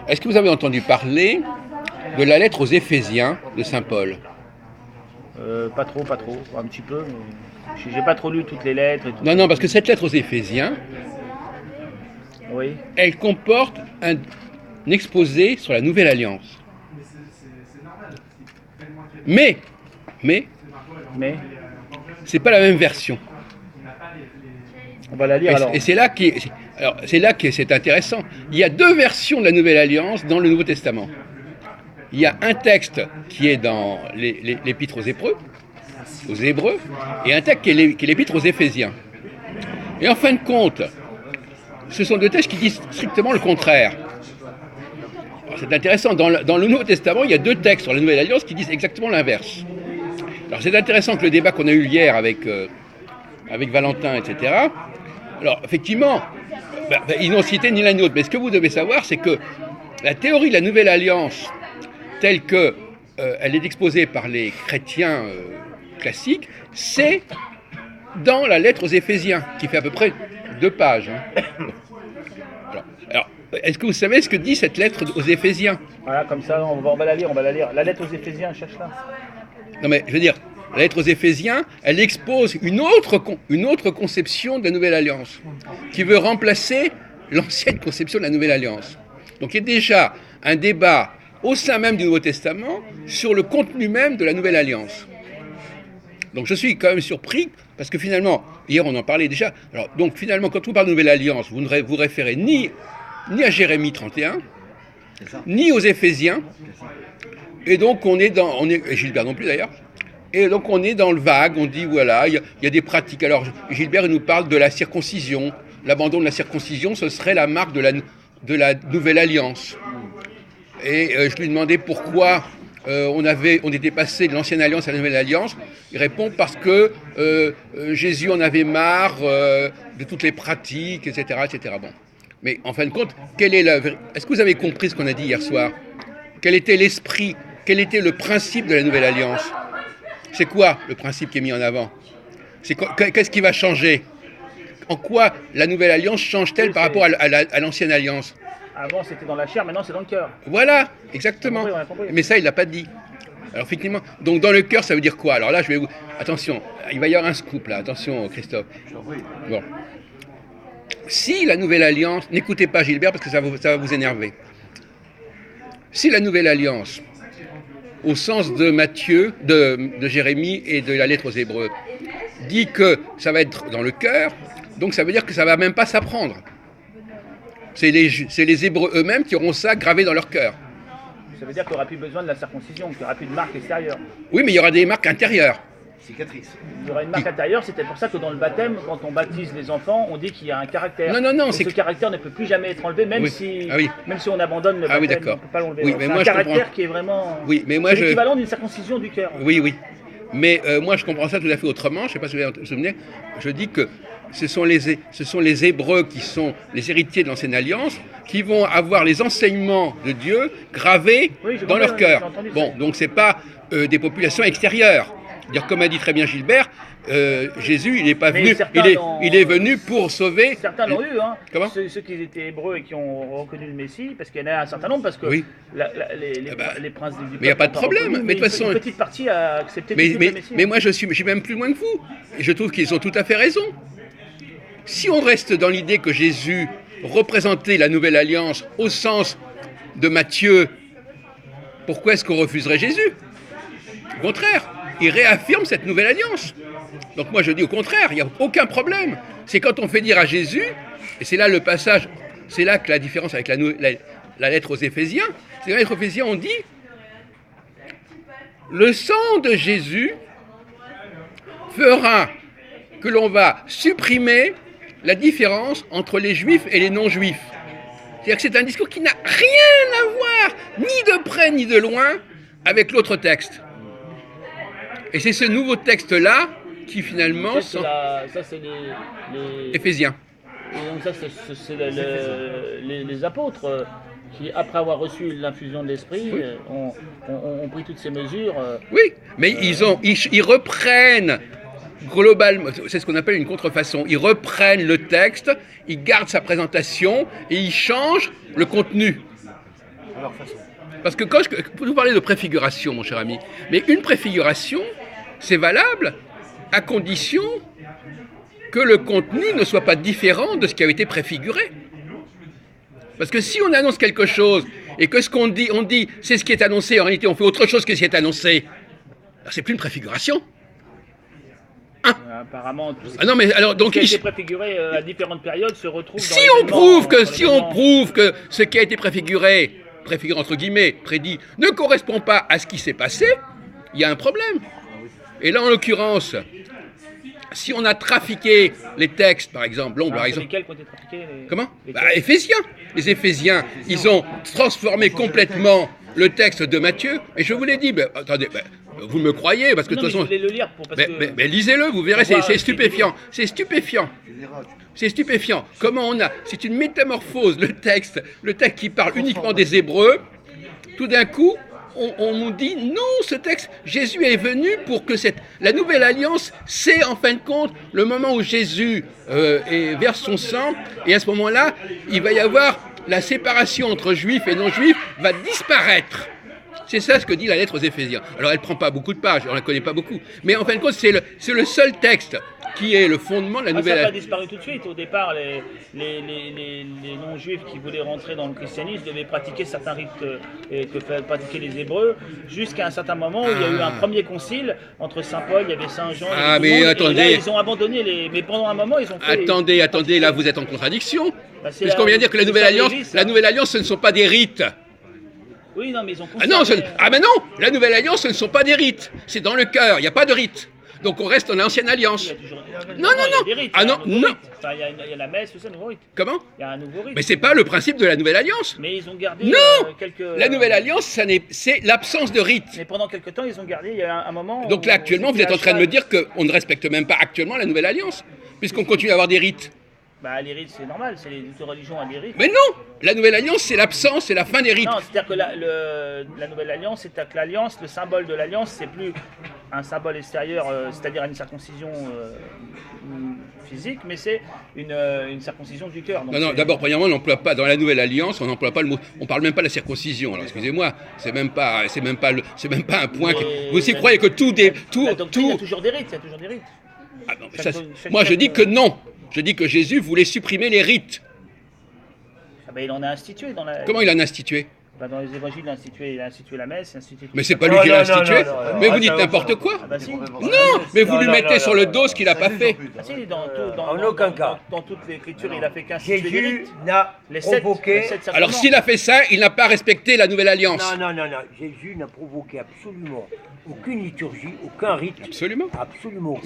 Est-ce que vous avez entendu parler de la lettre aux Éphésiens de Saint Paul? Pas trop, un petit peu. Mais j'ai pas trop lu toutes les lettres. Et tout. Non, parce que cette lettre aux Éphésiens, oui. Elle comporte un exposé sur la Nouvelle Alliance. Mais, c'est pas la même version. On va la lire alors. Et c'est là que c'est intéressant. Il y a deux versions de la Nouvelle Alliance dans le Nouveau Testament. Il y a un texte qui est dans l'Épître aux Hébreux, et un texte qui est l'Épître aux Éphésiens. Et en fin de compte, ce sont deux textes qui disent strictement le contraire. Alors c'est intéressant, dans le Nouveau Testament, il y a deux textes sur la Nouvelle Alliance qui disent exactement l'inverse. Alors c'est intéressant que le débat qu'on a eu hier avec Valentin, etc. Alors effectivement, ils n'ont cité ni l'un ni l'autre, mais ce que vous devez savoir, c'est que la théorie de la Nouvelle Alliance, telle qu'elle est exposée par les chrétiens classiques, c'est dans la lettre aux Éphésiens, qui fait à peu près 2 pages. Alors, est-ce que vous savez ce que dit cette lettre aux Éphésiens? Voilà, comme ça, on va la lire. La lettre aux Éphésiens, cherche-la. Non mais, je veux dire, la lettre aux Éphésiens, elle expose une autre conception de la Nouvelle Alliance, qui veut remplacer l'ancienne conception de la Nouvelle Alliance. Donc il y a déjà un débat au sein même du Nouveau Testament sur le contenu même de la Nouvelle Alliance. Donc je suis quand même surpris, parce que finalement, hier on en parlait déjà, alors, donc finalement quand on parle de Nouvelle Alliance, vous ne vous référez ni à Jérémie 31, ni aux Éphésiens, et donc et Gilbert non plus d'ailleurs, et donc on est dans le vague, on dit voilà, il y a des pratiques. Alors Gilbert il nous parle de la circoncision, l'abandon de la circoncision, ce serait la marque de la Nouvelle Alliance. Et je lui demandais pourquoi on était passé de l'ancienne alliance à la nouvelle alliance. Il répond parce que Jésus en avait marre de toutes les pratiques, etc., etc. Bon. Mais en fin de compte, est-ce que vous avez compris ce qu'on a dit hier soir? Quel était l'esprit, quel était le principe de la nouvelle alliance? C'est quoi le principe qui est mis en avant? Qu'est-ce qui va changer? En quoi la nouvelle alliance change-t-elle par rapport à l'ancienne alliance? Avant c'était dans la chair, maintenant c'est dans le cœur. Voilà, exactement. On a compris. Mais ça, il l'a pas dit. Alors effectivement, donc dans le cœur, ça veut dire quoi? Alors là, attention, il va y avoir un scoop là. Attention, Christophe. Bon. Si la nouvelle alliance, n'écoutez pas Gilbert parce que ça va vous énerver. Si la nouvelle alliance, au sens de Matthieu, de Jérémie et de la lettre aux Hébreux, dit que ça va être dans le cœur, donc ça veut dire que ça va même pas s'apprendre. C'est les Hébreux eux-mêmes qui auront ça gravé dans leur cœur. Ça veut dire qu'il n'y aura plus besoin de la circoncision, qu'il n'y aura plus de marque extérieure. Oui, mais il y aura des marques intérieures. Cicatrice. Il y aura une marque intérieure, c'était pour ça que dans le baptême, quand on baptise les enfants, on dit qu'il y a un caractère. Non, ce caractère ne peut plus jamais être enlevé, même si on abandonne le baptême, oui, d'accord. on ne peut pas l'enlever. Oui, c'est un caractère qui est vraiment l'équivalent d'une circoncision du cœur. Oui. Mais moi, je comprends ça tout à fait autrement. Je ne sais pas si vous vous souvenez. Je dis que ce sont les Hébreux qui sont les héritiers de l'ancienne alliance, qui vont avoir les enseignements de Dieu gravés dans leur cœur. Bon, donc c'est pas des populations extérieures. Dire, comme a dit très bien Gilbert, Jésus, il n'est pas venu, il est venu pour sauver. Certains l'ont eu, hein. Comment? Ceux qui étaient hébreux et qui ont reconnu le Messie, parce qu'il y en a un certain nombre, parce que les princes du peuple. Mais il n'y a pas de problème. Mais de toute façon, une petite partie a accepté le Messie. Mais moi, je suis même plus loin que vous. Et je trouve qu'ils ont tout à fait raison. Si on reste dans l'idée que Jésus représentait la nouvelle alliance au sens de Matthieu, pourquoi est-ce qu'on refuserait Jésus? Au contraire, il réaffirme cette nouvelle alliance. Donc moi je dis au contraire, il n'y a aucun problème. C'est quand on fait dire à Jésus, et c'est là le passage, c'est là que la différence avec la lettre aux Éphésiens, c'est que dans la lettre aux Éphésiens on dit le sang de Jésus fera que l'on va supprimer la différence entre les juifs et les non-juifs. C'est-à-dire que c'est un discours qui n'a rien à voir, ni de près ni de loin, avec l'autre texte. Et c'est ce nouveau texte-là qui finalement... Ça, c'est les... Éphésiens. Et donc ça, c'est les apôtres qui, après avoir reçu l'infusion de l'Esprit, ont pris toutes ces mesures. Oui, mais ils reprennent globalement, c'est ce qu'on appelle une contrefaçon. Ils reprennent le texte, ils gardent sa présentation et ils changent le contenu. À leur façon. Parce que vous parlez de préfiguration, mon cher ami, mais une préfiguration, c'est valable à condition que le contenu ne soit pas différent de ce qui a été préfiguré. Parce que si on annonce quelque chose et que ce qu'on dit, on dit c'est ce qui est annoncé, en réalité on fait autre chose que ce qui est annoncé, alors c'est plus une préfiguration. Apparemment, tout ce Ah non, mais alors donc qui a été préfiguré à différentes périodes se retrouve dans si on prouve que ce qui a été préfiguré entre guillemets, prédit, ne correspond pas à ce qui s'est passé, il y a un problème. Et là, en l'occurrence, si on a trafiqué les textes, par exemple, par exemple. Lesquels ont été trafiqués Comment Éphésiens. Les Éphésiens, ils ont transformé complètement le texte de Matthieu. Et je vous l'ai dit, attendez, vous me croyez, parce que de toute façon. Je voulais le lire mais lisez-le, vous verrez, c'est stupéfiant. C'est stupéfiant. C'est stupéfiant. Comment on a. C'est une métamorphose, le texte qui parle uniquement des Hébreux. Tout d'un coup, on nous dit non, ce texte, Jésus est venu pour que la nouvelle alliance, c'est en fin de compte le moment où Jésus verse son sang, et à ce moment-là, il va y avoir la séparation entre juifs et non-juifs va disparaître. C'est ça ce que dit la lettre aux Éphésiens. Alors elle ne prend pas beaucoup de pages, on ne la connaît pas beaucoup, mais en fin de compte, c'est le seul texte qui est le fondement de la nouvelle alliance. Ça n'a pas disparu tout de suite. Au départ, les non-juifs qui voulaient rentrer dans le christianisme devaient pratiquer certains rites que pratiquaient les Hébreux, jusqu'à un certain moment où il y a eu un premier concile entre Saint Paul, il y avait Saint Jean, mais attendez. Et là, ils ont abandonné mais pendant un moment, ils ont fait... Attendez, là vous êtes en contradiction. Puisqu'on vient de dire que la nouvelle alliance, ce ne sont pas des rites. Oui, non, mais ils ont mais non, la nouvelle alliance, ce ne sont pas des rites. C'est dans le cœur, il n'y a pas de rites. Donc on reste en ancienne alliance. Non. Ah non. Il y a la messe, tout ça, un nouveau rite. Comment ? Il y a un nouveau rite. Mais c'est pas le principe de la nouvelle alliance. Mais ils ont gardé quelques... La nouvelle alliance, c'est l'absence de rite. Mais pendant quelques temps, ils ont gardé, il y a un moment... Donc là, actuellement, vous êtes en train de me dire qu'on ne respecte même pas actuellement la nouvelle alliance, puisqu'on continue à avoir des rites. Bah, les rites, c'est normal, c'est les religions à des rites. Mais non, la nouvelle alliance, c'est l'absence, c'est la fin des rites. Non, c'est-à-dire que la nouvelle alliance, c'est-à-dire que l'alliance, le symbole de l'alliance, c'est plus un symbole extérieur, c'est-à-dire une circoncision physique, mais c'est une circoncision du cœur. Non, d'abord, premièrement, on n'emploie pas, dans la nouvelle alliance, on n'emploie pas le mot, on parle même pas de la circoncision. Alors, excusez-moi, c'est même pas un point. Vous aussi croyez que tout... Il y a toujours des rites, Ah non, moi, je dis que non. Je dis que Jésus voulait supprimer les rites. Ah ben, il en a institué dans la... Comment il en a institué ? Dans les évangiles, il a institué la messe, il a institué... Mais c'est pas lui qui l'a institué. Mais vous dites n'importe quoi. Ah bah si. Non, mais vous lui mettez sur le dos ce qu'il n'a pas fait. Ah si, en aucun cas. Dans toute l'écriture, il a fait qu'instituer les Jésus rites. n'a provoqué... Alors s'il a fait ça, il n'a pas respecté la nouvelle alliance. Non. Jésus n'a provoqué absolument aucune liturgie, aucun rite. Absolument. Absolument.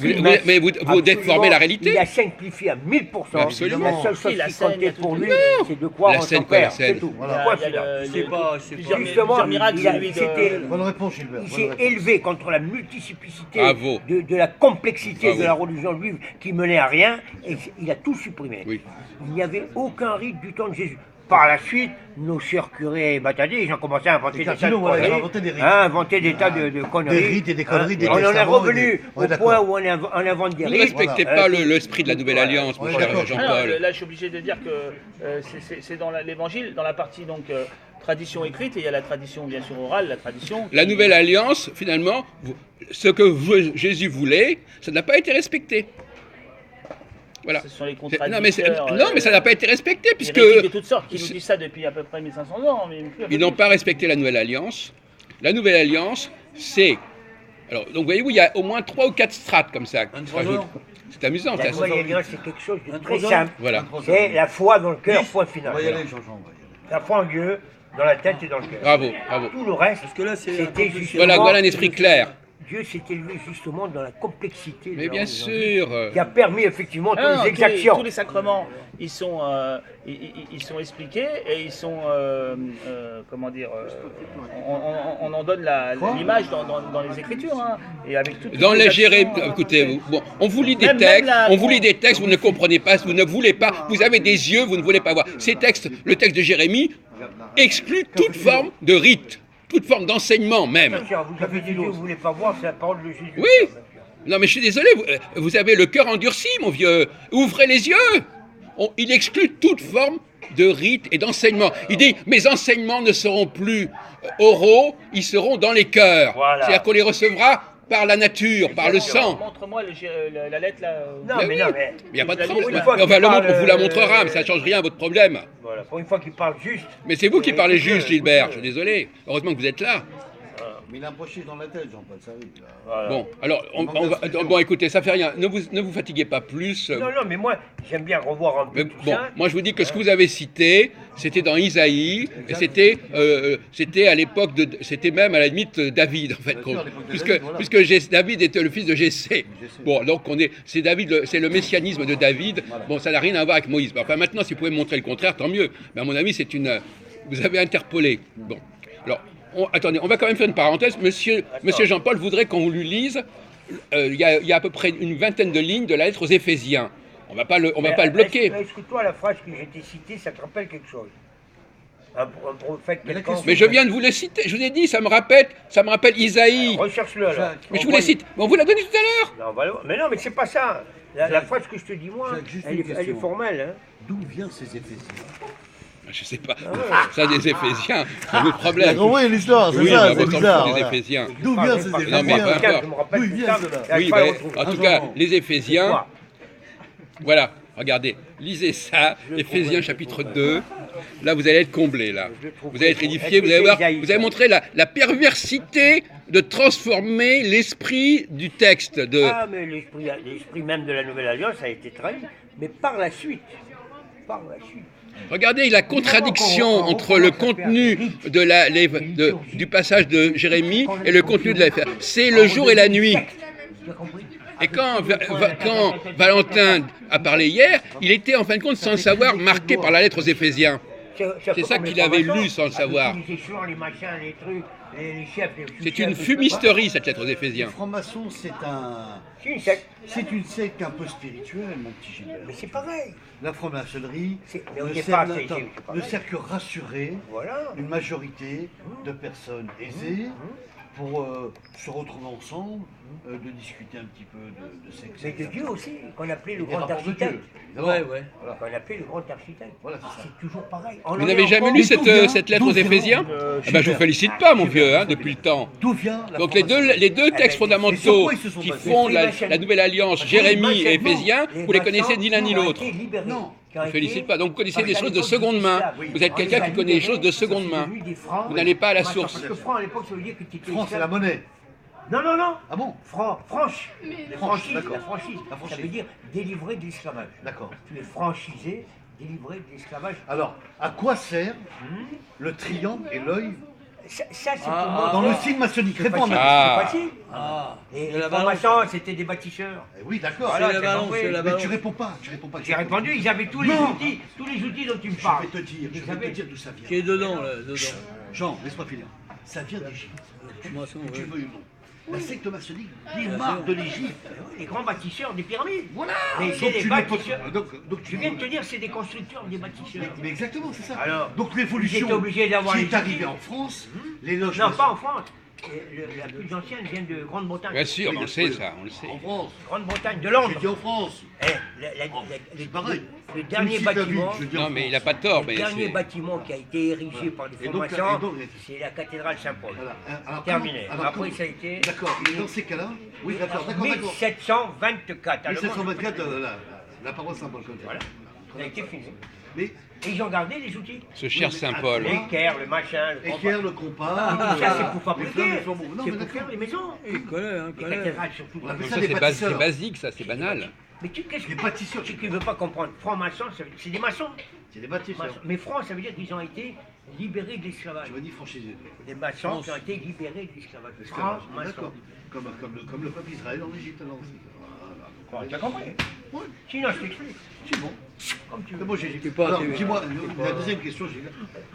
Mais vous déformez la réalité. Il a simplifié à 1000%. Absolument. La seule chose qui comptait pour lui, c'est de croire en son Père. C'est tout. Plusieurs miracles, Bonne réponse, Gilbert. Il s'est élevé contre la multiplicité Bravo. de la complexité Bravo. de la religion juive qui menait à rien, et il a tout supprimé. Oui. Il n'y avait aucun rite du temps de Jésus. Par la suite, nos chers curés bâtardés, ils ont commencé à inventer des tas de conneries, inventer des tas de conneries. Des rites et des conneries, des On en est testaments, revenu au point où on invente des Vous ne rites. respectez pas l'esprit de la nouvelle alliance, mon cher Jean-Paul. Là, je suis obligé de dire que c'est dans l'évangile, dans la partie donc tradition écrite, et il y a la tradition bien sûr orale, la tradition. La nouvelle alliance, finalement, ce que Jésus voulait, ça n'a pas été respecté. Voilà. Ce sont les contradicteurs. Non, mais ça n'a pas été respecté, puisque... de toutes sortes, qui nous disent ça depuis à peu près 1500 ans. Mais ils n'ont pas respecté la nouvelle alliance. La nouvelle alliance, c'est... Alors, donc voyez-vous, il y a au moins 3 ou 4 strates comme ça. C'est amusant. La Ça. nouvelle alliance, c'est quelque chose de très simple. Voilà. C'est la foi dans le cœur, point final. On va y aller, Jean-Jean. La foi en Dieu, dans la tête et dans le cœur. Bravo. Tout le reste, c'était justement... Voilà un esprit clair. Dieu s'est élevé justement dans la complexité. Mais bien sûr. Qui a permis effectivement toutes les exactions. Tous les sacrements, ils sont expliqués et ils sont, comment dire, on en donne l'image dans les Écritures. Hein, et avec toutes dans les Jérémie, actions, écoutez, bon, on vous lit des textes, vous ne comprenez pas, vous ne voulez pas, vous avez des yeux, vous ne voulez pas voir. Ces textes, le texte de Jérémie, exclut toute forme de rite. Toute forme d'enseignement même. Vous avez dit que vous ne voulez pas voir, c'est la parole de Jésus. Oui, Non, mais je suis désolé, vous avez le cœur endurci, mon vieux. Ouvrez les yeux. Il exclut toute forme de rite et d'enseignement. Il dit, mes enseignements ne seront plus oraux, ils seront dans les cœurs. Voilà. C'est-à-dire qu'on les recevra par la nature, par le sang. Montre-moi la lettre là. Non, Mais mais oui. non, mais. Il n'y a pas de Une problème. fois qu'il Enfin, parle, on vous la montrera, mais ça ne change rien à votre problème. Voilà, pour une fois qu'il parle juste. Mais c'est vous qui parlez écoutez, juste, Gilbert. Je écoutez. suis désolé. Heureusement que vous êtes là. Mais il a un brochet dans la tête, Jean-Paul, ça arrive. Là. Voilà. Bon, alors, bon, écoutez, ça fait rien. Ne vous fatiguez pas plus. Non, non, mais moi, j'aime bien revoir un peu Mais tout bon, ça. moi je vous dis que ce que vous avez cité, c'était dans Isaïe, et c'était à l'époque c'était même à la limite David en fait, Bien sûr, à l'époque de puisque David, voilà. David était le fils de Jessé. Bon, donc c'est David, c'est le messianisme de David. Voilà. Bon, ça n'a rien à voir avec Moïse. Enfin, maintenant, si vous pouvez me montrer le contraire, tant mieux. Mais à mon avis, vous avez interpolé. Bon, alors. Attendez, on va quand même faire une parenthèse. Monsieur Jean-Paul voudrait qu'on vous lui lise. Il y a à peu près une vingtaine de lignes de la lettre aux Éphésiens. On va pas le bloquer. Est-ce que toi, la phrase que j'ai été citée, ça te rappelle quelque chose? Un prophète Mais la quelconque. Mais je viens de vous le citer. Je vous ai dit, ça me rappelle Isaïe. Recherche-le alors. Mais je vous l'ai cité. Mais on vous l'a donné tout à l'heure. Non, voilà. Mais non, mais c'est pas ça. La phrase que je te dis, moi, Jacques, juste elle une est question. formelle. Hein. D'où viennent ces Éphésiens? Je sais pas. Ah Ça, des Éphésiens, c'est le problème. compris l'histoire, Oui, mais on s'en fout des Éphésiens. D'où viennent ces Non, mais peu importe. Je me rappelle D'où ils tout viennent, ça, ceux-là j'arrive Oui, pas à le mais retrouver. en tout cas, moment. les Éphésiens. Quoi Voilà, regardez, lisez ça, Éphésiens chapitre 2. Là, vous allez être comblé, là. Vous allez être édifié, vous allez voir, vous allez montrer la perversité de transformer l'esprit du texte. Ah, mais l'esprit même de la Nouvelle Alliance a été trahi. Mais par la suite. Par la suite. Regardez la contradiction entre le contenu du passage de Jérémie et le contenu de la... C'est le jour et la nuit. Tu as compris? Et quand Valentin a parlé hier, il était en fin de compte, sans le savoir, marqué par la lettre aux Éphésiens. C'est ça qu'il avait lu sans le savoir. Les échelons, les machins, les trucs, les chefs, les C'est sous-chefs, une fumisterie, cette lettre aux Éphésiens. Les francs-maçons, c'est C'est une secte. une secte un peu spirituelle, mon petit Gilbert. Mais c'est pareil. La franc-maçonnerie Mais au ne départ, sert, c'est pareil. ne sert que rassurer Voilà. une majorité de personnes aisées pour se retrouver ensemble, de discuter un petit peu de sexe. Mais de Dieu aussi, qu'on appelait le Des grand rapports de architecte. Dieu, évidemment. Voilà. Qu'on appelait le grand architecte. Voilà, c'est ça. C'est toujours pareil. Vous n'avez jamais lu cette lettre aux Éphésiens? Eh ben, je vous félicite pas, mon vieux, hein, depuis le temps. D'où vient la Donc franc-maçonnerie les deux textes Et sur fondamentaux quoi ils se sont qui basés? font la Nouvelle Alliance, Jérémie et Éphésiens, vous les connaissez ni l'un ni l'autre. Non. Je vous félicite pas. Donc vous connaissez des choses de seconde main. Vous êtes quelqu'un qui connaît les choses de seconde main. Vous n'allez pas à la source. Parce que franc, à l'époque, ça veut dire que tu étais... France, c'est la monnaie. Non, non, non. Ah bon? Franche. La franchise, d'accord. la franchise. La franchise. Ça veut dire délivré de l'esclavage. D'accord. Tu es franchisé, délivré de l'esclavage. Alors, à quoi sert le triangle et l'œil Ça, c'est pour moi. dans le signe maçonnique? Réponds à ma Ah. C'est facile. Ah, Et c'est les la balance. francs-maçons, c'était des bâtisseurs. Eh oui, d'accord. Voilà, C'est la t'as balance, compris. c'est la Mais balance. tu réponds pas. J'ai répondu, ils avaient tous les Non. outils, dont tu me Je parles. vais te dire, Ils je vais avaient- te dire d'où ça vient. Qui est dedans, là, dedans. Jean, laisse-moi finir. Ça vient d'Égypte. Maçon, Que tu ouais. veuilles ou non. La secte maçonnique démarre de l'Égypte. Les grands bâtisseurs des pyramides. Voilà. Mais c'est des tu bâtisseurs. donc Je viens de te dire, c'est des constructeurs, des bâtisseurs. Mais exactement, c'est ça. Alors, donc ils l'évolution étaient obligés d'avoir qui les est arrivée outils. en France, les loges Non, pas en France. La plus ancienne vient de Grande-Bretagne. Bien sûr, on le sait ça, on le sait. en France. Grande-Bretagne, de J'ai Londres. dit en France. C'est pareil. Le dernier Même si t'as vu, bâtiment, je dis en Non, mais il n'a France. pas tort. le Mais dernier c'est- bâtiment qui a été érigé par les Et donc, francs-maçons, et donc, c'est la cathédrale Saint-Paul. Voilà. Alors, Terminé. alors, Après, ça a été D'accord. Et dans ces cas-là, oui, d'accord, d'accord. 1724. Alors, moi, 1724, la parole Saint-Paul. Voilà. Ça a été fini. Mais Et ils ont gardé les outils. Ce cher Saint-Paul. L'équerre, le machin, le équerre, le compas, Ah, ça, c'est pour les fabriquer. flammes, les flambeaux. Non, C'est mais pour d'accord. faire les maisons. Il connaît, hein, Les connaît. cathédrales, surtout. On appelle Donc ça ça, des c'est bâtisseurs. basique, ça, c'est banal. Mais qu'est-ce Les que bâtisseurs, tu ne veux pas comprendre? Franc-maçon, c'est des maçons. c'est des bâtisseurs. Mais francs, ça veut dire qu'ils ont été libérés de l'esclavage. Je me dis franchisé. Des maçons qui ont été libérés de l'esclavage. D'accord. Francs-maçons. Comme le peuple Israël en Égypte alors aussi. Voilà. Tu as compris? Oui, Sinon, je t'explique. c'est bon. Comme tu C'est veux. bon, j'ai pas- Alors, tu- dis-moi, la deuxième question, j'ai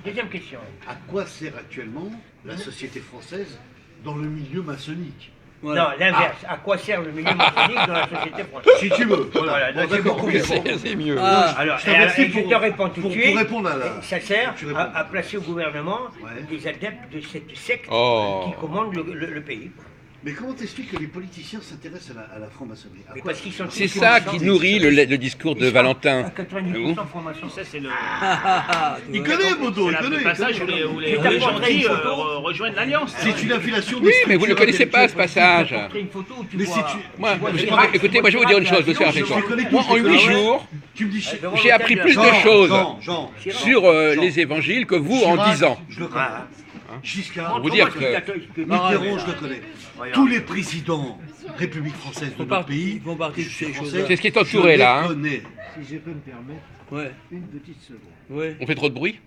Deuxième question. à quoi sert actuellement la société française dans le milieu maçonnique? Voilà. Non, l'inverse. À quoi sert le milieu maçonnique dans la société française? Si tu veux. Voilà, Voilà, bon, là, c'est d'accord, beaucoup ok, mieux. bon. C'est mieux. Ah, Alors, Je te remercie et je te réponds tout de pour suite. répondre à la... Ça sert Tu réponds. à placer au gouvernement Ouais. des adeptes de cette secte Oh. qui commande le pays. Mais comment t'expliques que les politiciens s'intéressent à la franc-maçonnerie? Mais parce qu'ils sont C'est tous ça francs-maçons. qui nourrit le discours de Valentin. À 90% francs-maçons. Ça, c'est le, Il connaît, Bodo, c'est il le connaît. passage où les t'as les montré gentils une photo rejoignent l'Alliance. C'est une affiliation de Oui, mais vous ne le structure connaissez pas ce passage. Tu as montré une photo où tu Mais vois- si tu- Moi, vois je- Chirac, écoutez, moi je vais vous dire une chose, monsieur je Archéton. connais tous, Moi, je en les 8 connais. jours, Tu me dis, devant j'ai appris l'hôtel plus de de choses Jean, sur les évangiles que vous en Chirac, 10 ans. je le connais. Giscard, Vous dire Comment que- Mitterrand, je le connais. Tous les présidents République française de notre pays, Ils font partie de ces choses-là. C'est ce qui est entouré là. je Hein. les connais. Si je peux me permettre, Ouais, une petite seconde. ouais. On fait trop de bruit.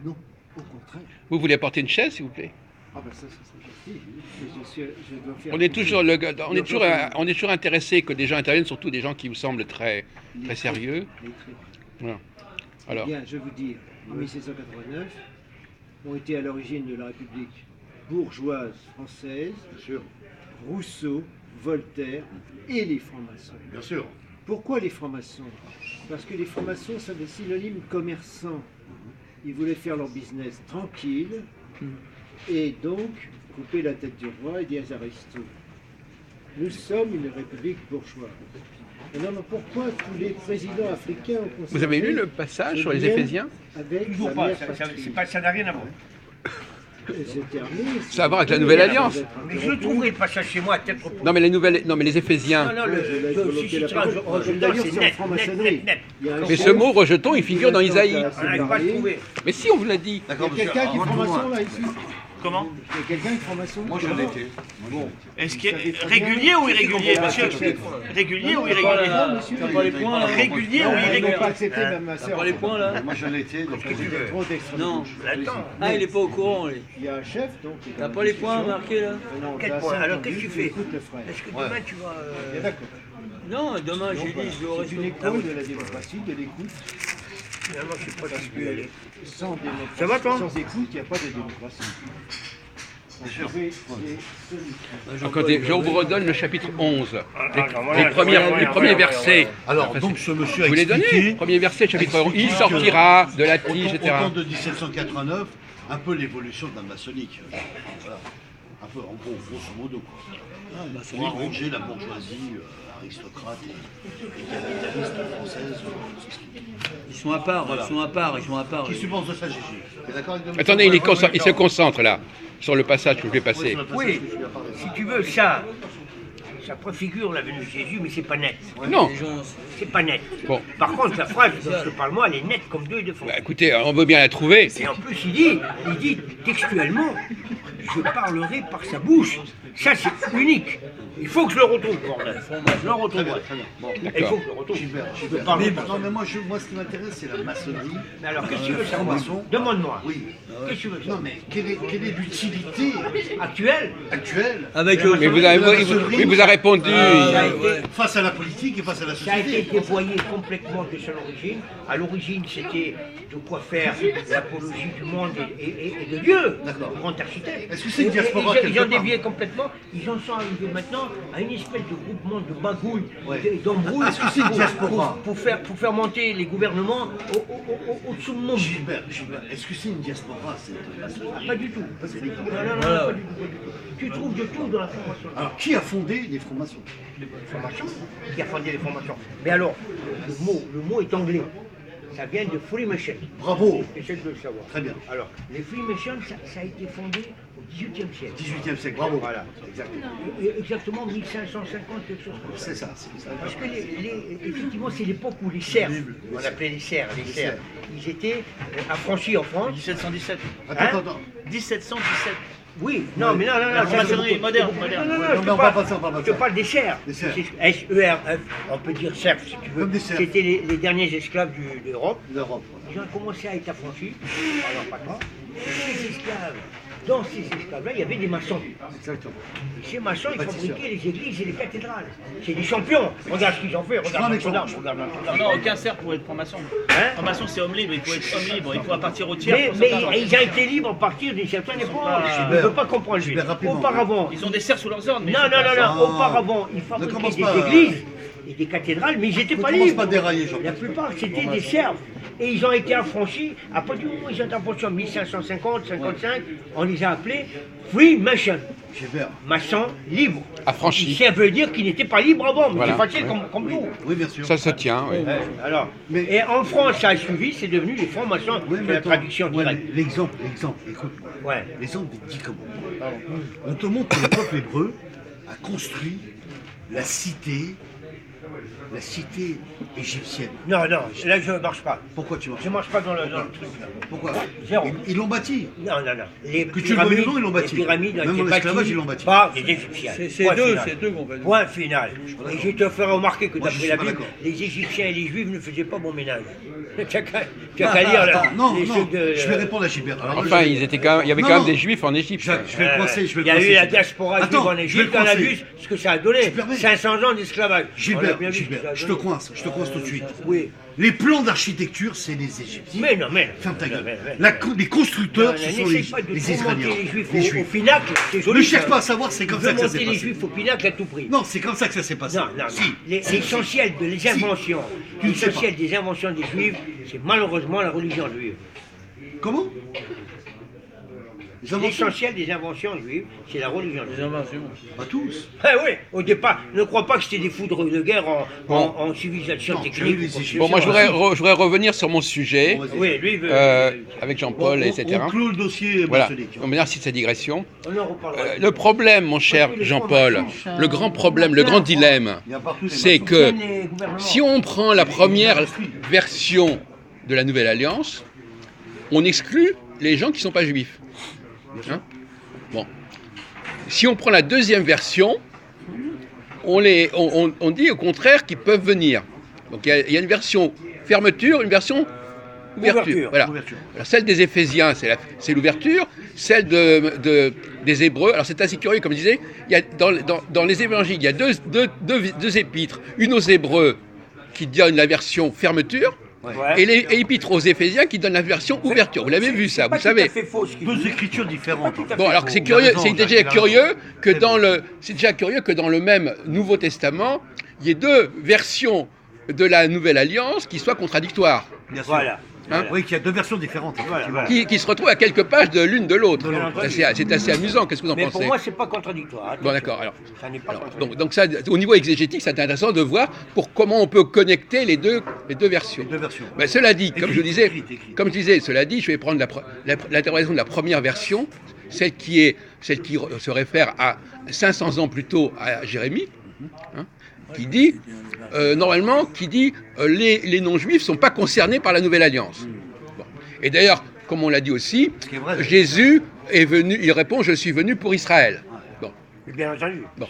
Non, au contraire. Vous voulez apporter une chaise, s'il vous plaît? Ah ben ça serait gentil. Je dois faire... On est toujours intéressé que des gens interviennent, surtout des gens qui vous semblent très sérieux. Les traits. Voilà. Eh Alors, bien, je vous dis, en 1789, ont été à l'origine de la République bourgeoise française, Rousseau, Voltaire et les francs-maçons. Bien sûr. Pourquoi les francs-maçons? Parce que les francs-maçons sont des synonymes commerçants. Ils voulaient faire leur business tranquille et donc couper la tête du roi et des aristos. Nous sommes une république bourgeoise. Alors pourquoi tous les présidents africains ont vous avez lu le passage sur les Éphésiens? avec Toujours la pas, mère ça patrie. ça n'a rien à voir. Ça a à voir avec la Nouvelle Alliance. Mais je trouverai le passage chez moi à tête reposée. Non, mais les Éphésiens. Non, Je laisse bloquer la parole. D'ailleurs, c'est en franc-maçonnerie. Il y a un Mais ce chef mot rejeton, il figure dans Isaïe. On n'arrive pas à le trouver. Mais si, on vous l'a dit. Il y a quelqu'un qui est franc-maçon là ici? Comment? Il y a quelqu'un qui est franc-maçon? Moi, j'en étais. Est-ce qu'il est régulier ou irrégulier, monsieur? Régulier ou irrégulier? T'as pas les points là? Régulier ou Ils n'ont irrégulier? pas accepté même ma T'as sœur. pas les points là? Moi, j'en étais. Donc, Trop d'extrême Non. gauche. Attends. Ah, il est pas au courant, lui. Il y a un chef donc. qui est T'as dans pas la les points discussion. marqués là? Non, Quel t'as point? assez Alors, entendu, qu'est-ce que tu tu fais? écoutes le frère. Est-ce que demain tu vas. Bien d'accord. Non, demain j'ai dit, je le C'est une respecte. école de la démocratie, de l'écoute. Finalement, je sais pas Parce si tu peux y aller. que sans démocratie, Ça va, toi sans écoute, il n'y a pas de démocratie. Écoutez, je vous redonne le chapitre 11. non, Les premiers versets. alors, donc, ce monsieur a Je vous l'ai donné. expliqué, Premier verset, chapitre 11. Il sortira de la tige, au etc. temps de 1789, un peu l'évolution de la maçonnique. Voilà. Un peu, en gros, grosso modo. Quoi. Pour arranger la bourgeoisie aristocrate et capitaliste française. Ils sont à part, ils sont à part, ils sont à part. Qui supporte de ça, Gigi? T'es d'accord avec Dominique? Attendez, il se concentre là, sur le passage que je vais passer. Oui, si tu veux, ça préfigure la venue de Jésus, mais c'est pas net. Non. Les gens, C'est pas net. Bon. Par contre, la phrase dont je te parle moi, elle est nette comme deux et deux fois. Bah, écoutez, on veut bien la trouver. Et en plus, il dit textuellement, je parlerai par sa bouche. Ça, c'est unique. Il faut que je le retrouve, bordel. Je le retrouve. Très bien. Bon, Il faut D'accord. que je le retrouve. Gilbert, Je Gilbert. parle Mais, pas. non, mais moi, ce qui m'intéresse, c'est la maçonnerie. Mais alors, qu'est-ce que tu veux savoir? franc-maçon. Demande-moi. Oui. Qu'est-ce que tu veux Non, savoir? mais quelle est l'utilité Actuel? actuelle Avec de la le- Mais maçonnerie il vous a répondu. Ça a été- face à la politique et face à la Ça a été société? dévoyé complètement de son origine. À l'origine, c'était de quoi faire l'apologie du monde et de Dieu, D'accord. le grand architecte. Est-ce que c'est une Et- diaspora Ils quelque ont part dévié complètement. Ils en sont arrivés maintenant à une espèce de groupement de bagouilles, Ouais. d'embrouilles. Est-ce que c'est une diaspora? pour faire monter les gouvernements au-dessous de monde. Gilbert, est-ce que c'est une diaspora cette maçonnerie? Pas du tout. C'est l'école. Non, non, non, Voilà. pas du tout, pas du tout. Tu trouves de tout dans la formation. Alors, qui a fondé les francs-maçons? Formation, qui a fondé les formations. Mais alors, le mot est anglais. Ça vient de Freemason. Bravo. Essaye de le savoir. Très bien. Alors, les Freemasons, ça a été fondé au XVIIIe siècle. 18e siècle, bravo. Voilà, exactement. Exactement 1550, quelque chose comme ça. C'est ça, c'est ça. Parce que effectivement, c'est l'époque où les serfs, on appelait les serfs, ils étaient affranchis en France. 1717. Attends. 1717. Oui, non, mais non, La franc-maçonnerie moderne, moderne. Non, Non, je mais te on va parle- pas ça, on va pas je te ça. parle des serfs. Des serfs. S-E-R-F, on peut dire serfs si tu veux. Comme des serfs. C'était les derniers esclaves d'Europe. L'Europe. Ils ont commencé à être affranchis par leur patron. Ces esclaves, dans ces esclaves-là, il y avait des maçons. Exactement. Et ces maçons, ils Bâtisseurs. fabriquaient les églises et les cathédrales. C'est des champions. Regarde ce qu'ils ont fait. prends un Regarde exemple. Notre-Dame. Regarde Notre-Dame. Non, aucun cerf pour être franc-maçon. Hein Franc-maçon, c'est homme libre, il faut être homme libre, il faut partir au tir. Mais pour certains. ils ont été libres à partir d'une certaine époque. pas- Je ne veux pas comprendre. Super rapidement. Auparavant, Ils ont des cerfs sous leurs ordres. mais non, ils sont non, pas- non, non. Ah. Auparavant, ils Ne fabriquaient commence des pas, églises. et des cathédrales, mais ils n'étaient Ne pas commence libres. pas à dérailler, Jean. La plupart, c'était des serfs. Et ils ont été affranchis, à partir du moment où ils ont été affranchis en 1550, 55, on les a appelés free merchants, Gilbert. maçons libres. Affranchis. Ça veut dire qu'ils n'étaient pas libres avant, mais Voilà. c'est facile Oui. comme tout. Oui, bien sûr. Ça se tient, oui. Alors, Mais- et en France, ça a suivi, c'est devenu les francs-maçons, Oui, c'est mais la attends, traduction ouais, directe. l'exemple, écoute. Ouais. L'exemple des 10 commandements. On te montre que le peuple hébreu a construit la cité égyptienne. Non, là je ne marche pas. Pourquoi tu marches? Je ne marche pas dans le truc. Pourquoi? Zéro. Ils l'ont bâti. Non. Les Que tu le veuilles ou non, ils l'ont bâti. Les pyramides ont Même été en esclavage, bâties ils l'ont bâti. par les Égyptiens. C'est Point deux, final. c'est deux qu'on va dire. Point final. Et je te ferai remarquer que Moi, je d'après suis la pas Bible, d'accord. les Égyptiens et les Juifs ne faisaient pas bon ménage. Tu as qu'à Ah, lire attends, non, les non, trucs de... je vais répondre à Gilbert. Alors, Enfin, je- il y avait quand Non, même des juifs en Égypte. Jacques, je vais le coincer, je vais Il le y a coincer. eu la Gilbert. diaspora juive Attends, en je vais Égypte, le on a coincer. vu ce que ça a donné. Tu permets 500 ans d'esclavage. On a Gilbert, bien vu ce que ça a je te donné. coince tout de suite. Oui. Les plans d'architecture, c'est les Égyptiens. Mais non. Ferme ta gueule. Mais- Les constructeurs, ce sont N'essaye pas de les tourmenter Israéliens. les Juifs Les au Pinacle, c'est joli. Ne cherche ça. pas à savoir, c'est comme Il ça veut que ça monter s'est les passé. Juifs au Pinacle à tout prix. Non, c'est comme ça que ça s'est passé. Non. Si. L'essentiel de les inventions, Tu ne sais l'essentiel des inventions des Juifs, c'est malheureusement la religion juive. Comment? Les inventions? L'essentiel des inventions juives, c'est la religion Les juive. inventions. Pas tous. Ah oui, au départ, ne crois pas que c'était des foudres de guerre en civilisation Non, technique. les Égyptiens. Bon, moi, je voudrais revenir sur mon sujet, Bon, vas-y. Oui, lui, il veut. avec Jean-Paul, etc. On clôt le dossier Voilà. maçonnique. On merci de cette digression. On en reparlera. Le problème, mon cher Jean-Paul, le grand problème, le grand dilemme, Il y a partout des c'est maçons. que Les gouvernements. si on prend la première version de la Nouvelle Alliance, on exclut les gens qui ne sont pas juifs. Hein? Bon. Si on prend la deuxième version, on dit au contraire qu'ils peuvent venir. Donc il y a une version fermeture, une version ouverture. Voilà. Ouverture. Alors, celle des Éphésiens, c'est l'ouverture. Celle des Hébreux, alors c'est assez curieux, comme je disais, il y a dans les évangiles, il y a deux épîtres. Une aux Hébreux qui donne la version fermeture, Ouais. et les épîtres aux Éphésiens qui donnent la version ouverture. Vous l'avez vu ça, C'est pas vous savez. tout à fait faux, ce qu'il Deux dit. écritures différentes. Pas tout à Bon, fait alors faux. c'est Il a curieux, raison, c'est Jacques, déjà il a curieux raison. que C'est dans bon. c'est déjà curieux que dans le même Nouveau Testament, il y ait deux versions de la Nouvelle Alliance qui soient contradictoires, Bien sûr. Voilà. hein, Oui, qu'il y a deux versions différentes. effectivement. qui se retrouvent à quelques pages de l'une de l'autre. Bien entendu. C'est assez amusant. Qu'est-ce que vous en Mais pour pensez? moi, c'est pas contradictoire. Bon, d'accord. Alors, Ça n'est pas contradictoire. donc ça, au niveau exégétique, c'est intéressant de voir comment on peut connecter les deux versions. Les deux versions. Ben, cela dit, comme je disais, Écrit. cela dit, je vais prendre l'interprétation de la première version, celle qui se réfère à 500 ans plus tôt à Jérémie, hein, qui dit normalement, les non-juifs sont pas concernés par la Nouvelle Alliance. Bon. Et d'ailleurs, comme on l'a dit aussi, qui est vrai. Jésus est venu, il répond, je suis venu pour Israël. Bon. Bien entendu. Bon.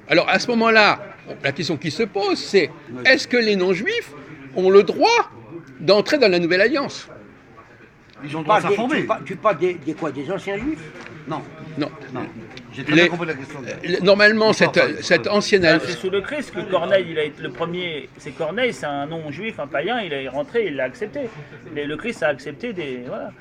Alors à ce moment-là, la question qui se pose, c'est est-ce que les non-juifs ont le droit d'entrer dans la Nouvelle Alliance? Ils ont le droit de s'informer. Tu parles des quoi? Des anciens juifs? Non, Non. non. J'ai très Les- bien compris la question. Normalement, cette ancienne C'est alliance. sous le Christ que Corneille, il a été le premier. C'est Corneille, c'est un non-juif, un païen, il est rentré, il l'a accepté. Mais le Christ a accepté des. Voilà.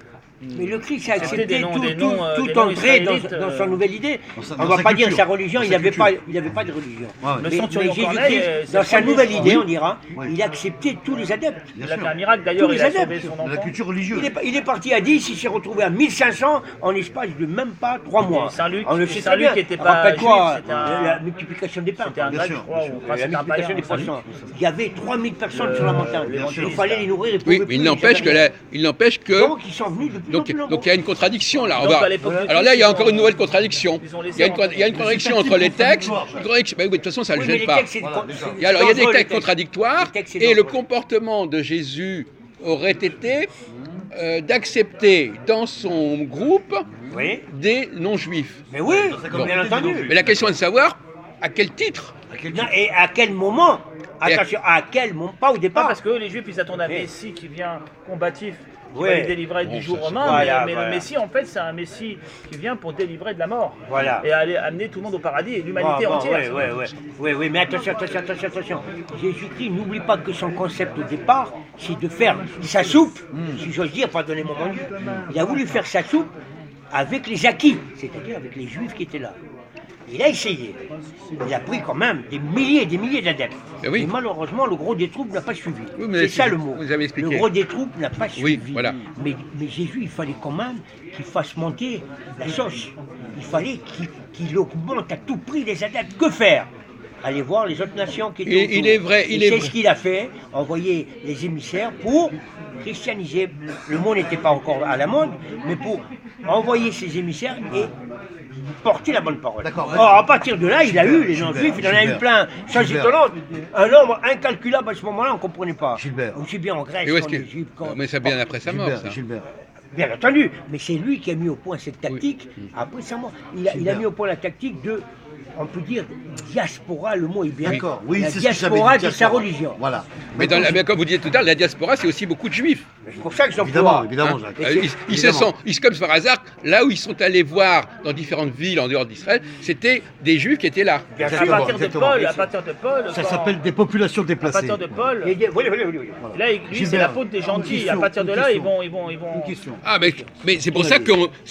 Mais le Christ a C'était accepté des noms- tout des noms entré dans israélites, sa nouvelle idée. dans On ne va sa pas dire culture. sa religion, Dans il sa n'avait culture. pas de religion. Ouais, ouais. Le Mais centurion Jésus-Christ, Corneille, c'est dans le sa premier. nouvelle idée, Oui. on dira, Oui. il a accepté tous les adeptes. Bien Il a fait sûr. un miracle d'ailleurs, Tous il les a adeptes. sauvé son La enfant. culture religieuse. Il est parti à 10, il s'est retrouvé à 1500 en l'espace de même pas 3 mois. Saint-Luc- On le sait Saint-Luc très bien. était pas Rappelle-toi juif, c'était un- la multiplication des pains. C'était un Bien grec, sûr, je crois, bien sûr. ou enfin, La c'était un païen. multiplication des poissons. Il y avait 3000 personnes sur la montagne. bien sûr. Il fallait les nourrir. Ils Oui, pouvaient mais il plus, n'empêche ils avaient que rien. Donc ils sont venus de plus en donc plus nombreux. il y a une contradiction là. Donc, à l'époque du Alors là, il y a Christ, encore une nouvelle contradiction. ils ont laissé Il y a une contradiction entre les textes. De toute façon, ça ne Oui, le mais gêne les pas. textes, c'est Voilà, c'est- déjà. c'est Alors il y a des dangereux, les textes contradictoires Les textes, c'est et le dangereux. comportement de Jésus aurait été d'accepter dans son groupe Oui, des non-juifs. mais oui, Bon. bien entendu. Mais la question est de savoir à quel titre. À quel Non, titre? et à quel moment Et à- Attention, à quel moment Pas au Pas départ. parce que les Juifs, ils attendent un Oui. Messie qui vient combatif, qui Oui. va les délivrer Bon, du jour ça, c'est- romain, Voilà, mais voilà. le Messie, en fait, c'est un Messie qui vient pour délivrer de la mort. Voilà. Et aller amener tout le monde au paradis et l'humanité entière. Oui, mais attention. Jésus-Christ, n'oublie pas que son concept au départ, c'est de faire sa soupe, si j'ose dire, pardonnez-moi mon Dieu. Il a voulu faire sa soupe avec les acquis, c'est-à-dire avec les Juifs qui étaient là. Il a essayé. Il a pris quand même des milliers et des milliers d'adeptes. Eh oui. Et malheureusement, le gros des troupes n'a pas suivi. Oui, mais c'est ça le mot. vous avez expliqué. Le gros des troupes n'a pas suivi. voilà. Mais Jésus, il fallait quand même qu'il fasse monter la sauce. Il fallait qu'il augmente à tout prix les adeptes. Que faire? Aller voir les autres nations qui étaient autour. Il est vrai, Et c'est ce qu'il a fait, envoyer les émissaires pour christianiser. Le mot n'était pas encore à la mode, mais pour envoyer ses émissaires et porter la bonne parole. D'accord. Or, à partir de là, il a eu les non-juifs, il en a eu plein. Ça, c'est étonnant. Un nombre incalculable à ce moment-là, on ne comprenait pas. Gilbert. Aussi bien en Grèce Et où est-ce qu'en que... Égypte. Mais c'est bien après sa mort, ça. Gilbert. Bien entendu, mais c'est lui qui a mis au point cette tactique. Après sa mort, il a mis au point la tactique de, on peut dire, diaspora, le mot est bien. D'accord, oui, la c'est ce que j'avais diaspora dit, de sa religion. Voilà. Mais comme vous disiez tout à l'heure, la diaspora, c'est aussi beaucoup de juifs. C'est pour ça que j'en Évidemment, évidemment, Jacques. Ils se sont, comme par hasard, là où ils sont allés voir dans différentes villes en dehors d'Israël, c'était des juifs qui étaient là. Bien À sûr. partir de exactement. Paul, à partir de Paul, Ça quand- s'appelle des populations à déplacées. partir de Paul, Oui, oui, oui. là, lui, c'est Gilbert, l'apôtre des gentils. question, À partir de une là, question. ils vont. Une question. Ah, mais c'est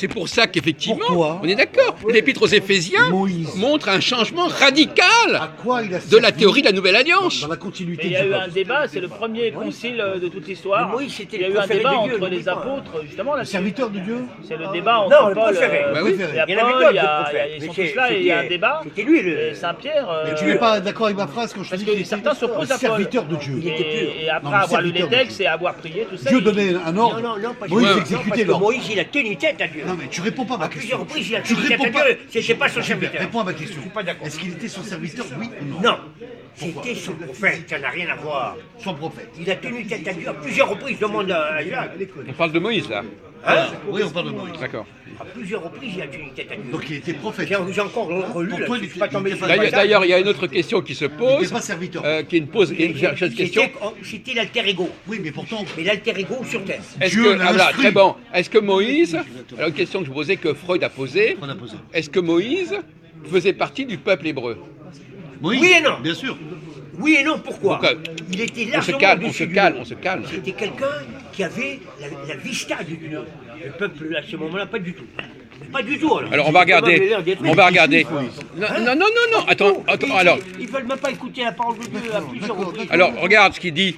pour ça qu'effectivement, Pourquoi on est d'accord. L'Épître aux Éphésiens Moïse. montre un changement radical À quoi il a de la servi théorie de la Nouvelle Alliance. dans la continuité Et il y a du eu peuple. un débat, c'est le premier concile de toute l'histoire. Mais Moïse, c'était Il y a le eu un préféré débat de Dieu, entre les n'oublie pas. apôtres, justement, là Le serviteur de Dieu. c'est le débat Non, entre le Paul, préféré. Bah oui. il y a Il y en avait Paul, d'autres, il y a- de prophètes. ils Mais sont c'est- tous là et il y a un débat. C'était lui, Et Saint-Pierre, Mais tu n'es pas d'accord avec ma phrase quand je te parce dis que qu'il certains était s'opposent à un Paul. serviteur de Dieu. Il était pur. Et après Non, mais avoir lu les serviteur de textes Dieu. et avoir prié, tout ça. Dieu il- donnait un ordre. Non, pas Moïse du tout. exécutait Parce que l'ordre. Moïse, il a tenu tête à Dieu. Non mais tu réponds pas à ma À question. plusieurs reprises, il a Tu tenu tête à réponds pas. Dieu. C'était pas son Gilbert, serviteur. réponds à ma question. Je suis pas d'accord. Est-ce qu'il était son serviteur, oui ou non? Non, c'était son prophète, ça n'a rien à voir. Son prophète. Il a tenu tête à Dieu à plusieurs reprises, demande à Jacques. On parle de Moïse, là. Hein? Oui, on parle de Moïse. D'accord. À plusieurs reprises, il a tenu tête à Dieu. Donc il était prophète. J'ai encore relu, Pour là, toi, je il suis pas était- tombé il sur était le pas- D'ailleurs, il y a une autre question qui se Il pose, n'était pas serviteur. qui pose une question. C'était l'alter ego. Oui, mais pourtant, Mais l'alter ego sur terre. Est-ce Dieu que, l'a voilà, instruit. très bon. Est-ce que Moïse, alors une question que je posais, que Freud a posée, on a posé. est-ce que Moïse faisait partie du peuple hébreu? Moïse, Oui et non. Bien sûr. Oui et non, pourquoi? Pourquoi Il était On se largement calme, on au-dessus se du calme, lot. on se calme. C'était quelqu'un qui avait la vista du Dieu. Le peuple, à ce moment-là, pas du tout. Pas du tout, alors. Alors on va regarder, on va regarder. Non, attends, alors. Ils veulent même pas écouter la parole de Dieu à plusieurs reprises. Alors, regarde ce qu'il dit.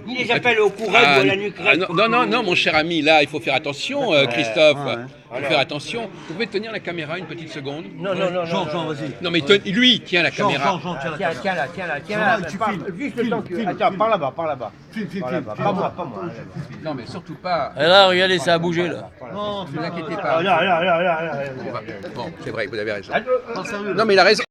Ils les appellent au courant ou à la nuque. Non, mon cher ami, là, il faut faire attention, Christophe. Il faut faire attention. Vous pouvez tenir la caméra une petite seconde? Non. Jean, vas-y. Non, mais lui, il tient la caméra. Jean, tiens la Tiens, caméra. tiens là. Jean, tu filmes. Juste le temps que. Filme. Attends, par là-bas. Filme. Pas moi. Non, mais surtout pas. Et là, regardez, ça a bougé là. Non, Ne vous inquiétez Ah, pas. là. Bon, c'est vrai, vous avez raison. non, sérieux. Non, mais il a raison.